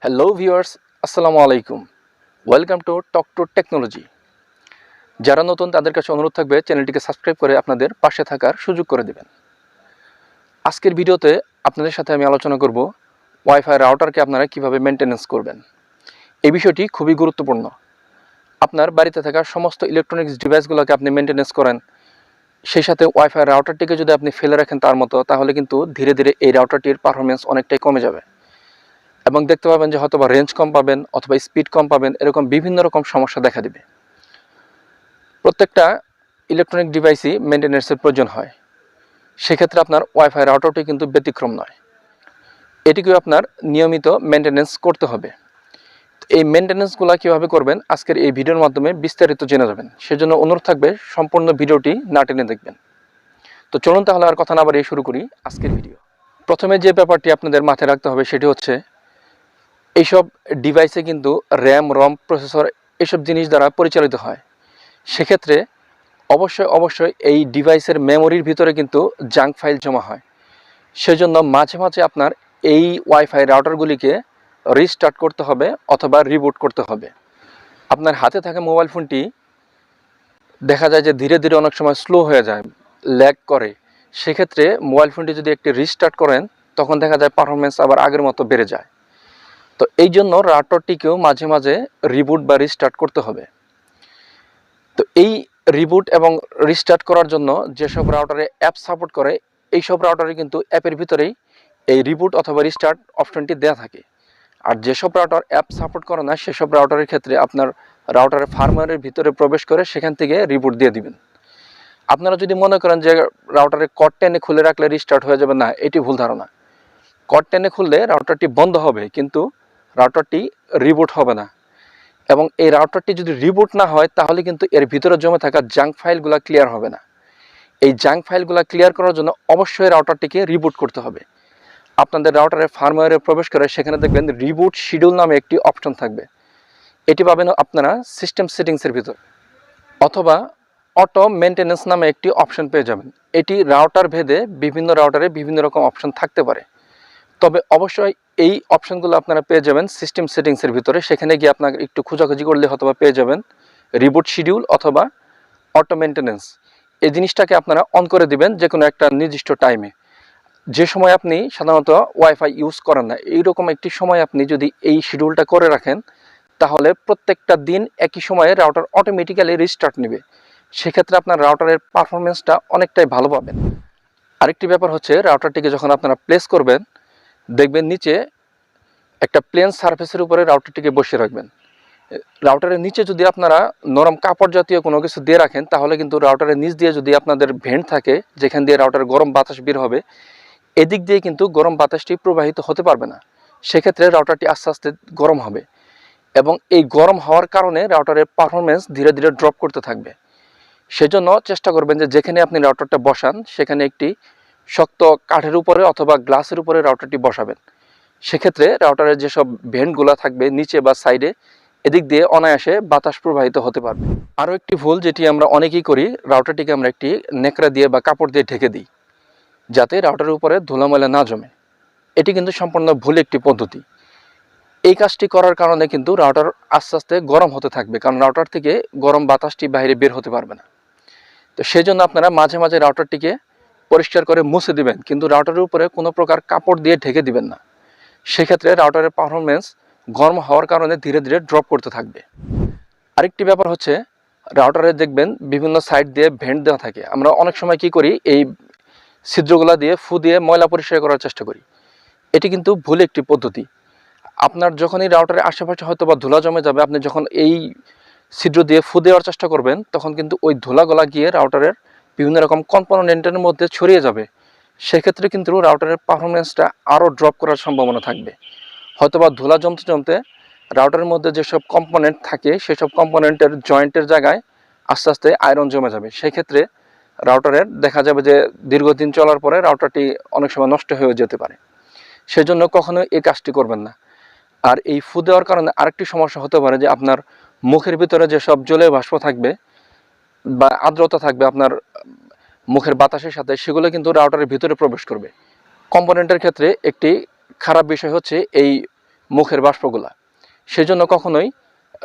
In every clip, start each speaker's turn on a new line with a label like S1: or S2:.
S1: Hello viewers, আসসালামু আলাইকুম। Welcome to talk to technology. যারা নতুন তাদের কাছে অনুরোধ থাকবে চ্যানেলটিকে সাবস্ক্রাইব করে আপনাদের পাশে থাকার সুযোগ করে দেবেন। আজকের ভিডিওতে আপনাদের সাথে আমি আলোচনা করব ওয়াইফাই রাউটারকে আপনারা কিভাবে মেনটেনেন্স করবেন। এই বিষয়টি খুবই গুরুত্বপূর্ণ। আপনার বাড়িতে থাকা সমস্ত ইলেকট্রনিক্স ডিভাইসগুলোকে আপনি মেনটেনেন্স করেন, সেই সাথে ওয়াইফাই রাউটারটিকে যদি আপনি ফেলে রাখেন তার মতো, তাহলে কিন্তু ধীরে ধীরে এই রাউটারটির পারফরমেন্স অনেকটাই কমে যাবে এবং দেখতে পাবেন যে হয়তোবা রেঞ্জ কম পাবেন অথবা স্পিড কম পাবেন, এরকম বিভিন্ন রকম সমস্যা দেখা দিবে। প্রত্যেকটা ইলেকট্রনিক ডিভাইসই মেনটেন্যান্সের প্রয়োজন হয়, সেক্ষেত্রে আপনার ওয়াইফাই রাউটারটি কিন্তু ব্যতিক্রম নয়। এটিকেও আপনার নিয়মিত মেনটেন্যান্স করতে হবে। এই মেনটেন্যান্সগুলো কীভাবে করবেন আজকের এই ভিডিওর মাধ্যমে বিস্তারিত জেনে যাবেন। সেজন্য অনুরোধ থাকবে সম্পূর্ণ ভিডিওটি না টেনে দেখবেন। তো চলুন তাহলে আর কথা না বাড়িয়ে শুরু করি আজকের ভিডিও। প্রথমে যে ব্যাপারটি আপনাদের মাথায় রাখতে হবে সেটি হচ্ছে, এইসব ডিভাইসে কিন্তু র্যাম, রম, প্রসেসর এসব জিনিস দ্বারা পরিচালিত হয়। সেক্ষেত্রে অবশ্যই এই ডিভাইসের মেমোরির ভিতরে কিন্তু জাঙ্ক ফাইল জমা হয়। সেজন্য মাঝে মাঝে আপনার এই ওয়াইফাই রাউটারগুলিকে রিস্টার্ট করতে হবে অথবা রিবুট করতে হবে। আপনার হাতে থাকা মোবাইল ফোনটি দেখা যায় যে ধীরে ধীরে অনেক সময় স্লো হয়ে যায়, ল্যাগ করে। সেক্ষেত্রে মোবাইল ফোনটি যদি একটি রিস্টার্ট করেন তখন দেখা যায় পারফরমেন্স আবার আগের মতো বেড়ে যায়। তো এই জন্য রাউটারটিকেও মাঝে মাঝে রিবুট বা রিস্টার্ট করতে হবে। তো এই রিবুট এবং রিস্টার্ট করার জন্য যেসব রাউটারে অ্যাপ সাপোর্ট করে, এইসব রাউটারে কিন্তু অ্যাপের ভিতরেই এই রিবুট অথবা রিস্টার্ট অপশনটি দেওয়া থাকে। আর যেসব রাউটার অ্যাপ সাপোর্ট করে না, সেসব রাউটারের ক্ষেত্রে আপনার রাউটারের ফার্মওয়্যারের ভিতরে প্রবেশ করে সেখান থেকে রিবুট দিয়ে দিবেন। আপনারা যদি মনে করেন যে রাউটারে কড টেনে খুলে রাখলে রিস্টার্ট হয়ে যাবে, না, এটি ভুল ধারণা। কড টেনে খুললে রাউটারটি বন্ধ হবে, কিন্তু রাউটারটি রিবুট হবে না। এবং এই রাউটারটি যদি রিবুট না হয় তাহলে কিন্তু এর ভিতরে জমে থাকা জাঙ্ক ফাইলগুলো ক্লিয়ার হবে না। এই জাঙ্ক ফাইলগুলো ক্লিয়ার করার জন্য অবশ্যই রাউটারটিকে রিবুট করতে হবে। আপনাদের রাউটারের ফার্মওয়্যারে প্রবেশ করে সেখানে দেখবেন রিবুট শিডিউল নামে একটি অপশন থাকবে। এটি পাবেন আপনারা সিস্টেম সেটিংসের ভিতর, অথবা অটো মেনটেন্যান্স নামে একটি অপশন পেয়ে যাবেন। এটি রাউটার ভেদে বিভিন্ন রাউটারে বিভিন্ন রকম অপশন থাকতে পারে, তবে অবশ্যই এই অপশনগুলো আপনারা পেয়ে যাবেন সিস্টেম সেটিংসের ভিতরে। সেখানে গিয়ে আপনাকে একটু খোঁজাখুঁজি করলে হয়তোবা পেয়ে যাবেন রিবুট শিডিউল অথবা অটো মেনটেন্যান্স। এই জিনিসটাকে আপনারা অন করে দিবেন যে কোনো একটা নির্দিষ্ট টাইমে। যে সময় আপনি সাধারণত ওয়াইফাই ইউজ করেন না, এইরকম একটি সময় আপনি যদি এই শিডিউলটা করে রাখেন, তাহলে প্রত্যেকটা দিন একই সময়ে রাউটার অটোমেটিক্যালি রিস্টার্ট নেবে। সেক্ষেত্রে আপনার রাউটারের পারফরমেন্সটা অনেকটাই ভালো পাবেন। আরেকটি ব্যাপার হচ্ছে, রাউটারটিকে যখন আপনারা প্লেস করবেন, দেখবেন নিচে একটা প্লেন সারফেসের উপরে রাউটারটিকে বসিয়ে রাখবেন। রাউটারের নিচে যদি আপনারা নরম কাপড় জাতীয় কোনো কিছু দিয়ে রাখেন, তাহলে কিন্তু রাউটারের নিচ দিয়ে যদি আপনাদের ভেন্ট থাকে যেখান দিয়ে রাউটারের গরম বাতাস বের হবে, এদিক দিয়ে কিন্তু গরম বাতাসটি প্রবাহিত হতে পারবে না। সেক্ষেত্রে রাউটারটি আস্তে আস্তে গরম হবে এবং এই গরম হওয়ার কারণে রাউটারের পারফরমেন্স ধীরে ধীরে ড্রপ করতে থাকবে। সেজন্য চেষ্টা করবেন যে যেখানে আপনি রাউটারটা বসান সেখানে একটি শক্ত কাঠের উপরে অথবা গ্লাসের উপরে রাউটারটি বসাবেন। সেক্ষেত্রে রাউটারের যেসব ভেন্টগুলো থাকবে নিচে বা সাইডে, এদিক দিয়ে অনায়াসে বাতাস প্রবাহিত হতে পারবে। আরও একটি ভুল যেটি আমরা অনেকেই করি, রাউটারটিকে আমরা একটি ন্যাকড়া দিয়ে বা কাপড় দিয়ে ঢেকে দিই যাতে রাউটারের উপরে ধুলাময়লা না জমে। এটি কিন্তু সম্পূর্ণ ভুল একটি পদ্ধতি। এই কাজটি করার কারণে কিন্তু রাউটার আস্তে আস্তে গরম হতে থাকবে, কারণ রাউটার থেকে গরম বাতাসটি বাইরে বের হতে পারবে না। তো সেই জন্য আপনারা মাঝে মাঝে রাউটারটিকে পরিষ্কার করে মুছে দিবেন, কিন্তু রাউটারের উপরে কোনো প্রকার কাপড় দিয়ে ঢেকে দিবেন না। সেক্ষেত্রে রাউটারের পারফরমেন্স গরম হওয়ার কারণে ধীরে ধীরে ড্রপ করতে থাকবে। আরেকটি ব্যাপার হচ্ছে, রাউটারে দেখবেন বিভিন্ন সাইড দিয়ে ভেন্ট দেওয়া থাকে। আমরা অনেক সময় কি করি, এই ছিদ্রগুলা দিয়ে ফু দিয়ে ময়লা পরিষ্কার করার চেষ্টা করি। এটি কিন্তু ভুল একটি পদ্ধতি। আপনার যখনই রাউটারের আশেপাশে হয়তো বা ধুলা জমে যাবে, আপনি যখন এই ছিদ্র দিয়ে ফু দেওয়ার চেষ্টা করবেন, তখন কিন্তু ওই ধুলাগুলা গিয়ে রাউটারের বিভিন্ন রকম কম্পোনেন্টের মধ্যে ছড়িয়ে যাবে। সেক্ষেত্রে কিন্তু রাউটারের পারফরমেন্সটা আরও ড্রপ করার সম্ভাবনা থাকবে। হয়তোবা ধুলা জমতে জমতে রাউটারের মধ্যে যেসব কম্পোনেন্ট থাকে সেসব কম্পোনেন্টের জয়েন্টের জায়গায় আস্তে আস্তে আয়রন জমে যাবে। সেই ক্ষেত্রে রাউটারের দেখা যাবে যে দীর্ঘদিন চলার পরে রাউটারটি অনেক সময় নষ্ট হয়ে যেতে পারে। সেজন্য কখনোই এই কাজটি করবেন না। আর এই ফু দেওয়ার কারণে আরেকটি সমস্যা হতে পারে যে আপনার মুখের ভিতরে যেসব জলীয় বাষ্প থাকবে বা আর্দ্রতা থাকবে আপনার মুখের বাতাসের সাথে, সেগুলো কিন্তু রাউটারের ভিতরে প্রবেশ করবে। কম্পোনেন্টের ক্ষেত্রে একটি খারাপ বিষয় হচ্ছে, এই মুখের বাষ্পগুলা। সেজন্য কখনোই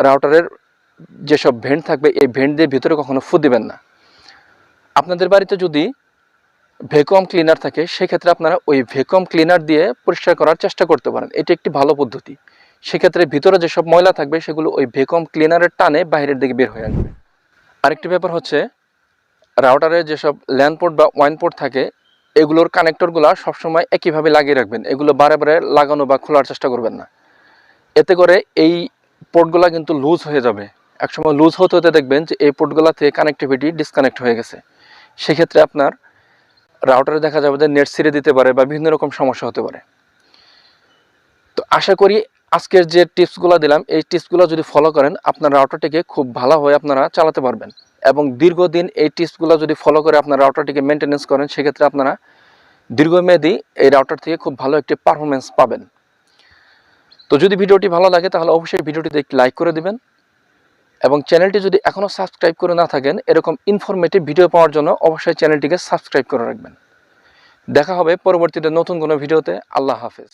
S1: রাউটারের যেসব ভেন্ট থাকবে এই ভেন্ট দিয়ে ভিতরে কখনো ফু দিবেন না। আপনাদের বাড়িতে যদি ভ্যাকুয়াম ক্লিনার থাকে সেক্ষেত্রে আপনারা ওই ভ্যাকুয়াম ক্লিনার দিয়ে পরিষ্কার করার চেষ্টা করতে পারেন, এটি একটি ভালো পদ্ধতি। সেক্ষেত্রে ভিতরে যেসব ময়লা থাকবে সেগুলো ওই ভ্যাকুয়াম ক্লিনারের টানে বাইরের দিকে বের হয়ে আসবে। আরেকটি ব্যাপার হচ্ছে, রাউটারের যেসব ল্যান পোর্ট বা ওয়াইন পোর্ট থাকে এগুলোর কানেক্টরগুলো সবসময় একইভাবে লাগিয়ে রাখবেন, এগুলো বারে বারে লাগানো বা খোলার চেষ্টা করবেন না। এতে করে এই পোর্টগুলো কিন্তু লুজ হয়ে যাবে, একসময় লুজ হতে হতে দেখবেন যে এই পোর্টগুলো থেকে কানেক্টিভিটি ডিসকানেক্ট হয়ে গেছে। সেক্ষেত্রে আপনার রাউটারে দেখা যাবে যে নেট ছিঁড়ে দিতে পারে বা বিভিন্ন রকম সমস্যা হতে পারে। তো আশা করি আজকের যে টিপসগুলো দিলাম এই টিপসগুলো যদি ফলো করেন আপনার রাউটারটিকে খুব ভালোভাবে আপনারা চালাতে পারবেন, এবং দীর্ঘদিন এই টিপসগুলো যদি ফলো করে আপনার রাউটারটিকে মেনটেনেন্স করেন সেক্ষেত্রে আপনারা দীর্ঘমেয়াদী এই রাউটার থেকে খুব ভালো একটি পারফরমেন্স পাবেন। তো যদি ভিডিওটি ভালো লাগে তাহলে অবশ্যই ভিডিওটিতে একটি লাইক করে দিবেন, এবং চ্যানেলটি যদি এখনও সাবস্ক্রাইব করে না থাকেন এরকম ইনফরমেটিভ ভিডিও পাওয়ার জন্য অবশ্যই চ্যানেলটিকে সাবস্ক্রাইব করে রাখবেন। দেখা হবে পরবর্তীতে নতুন কোনো ভিডিওতে। আল্লাহ হাফেজ।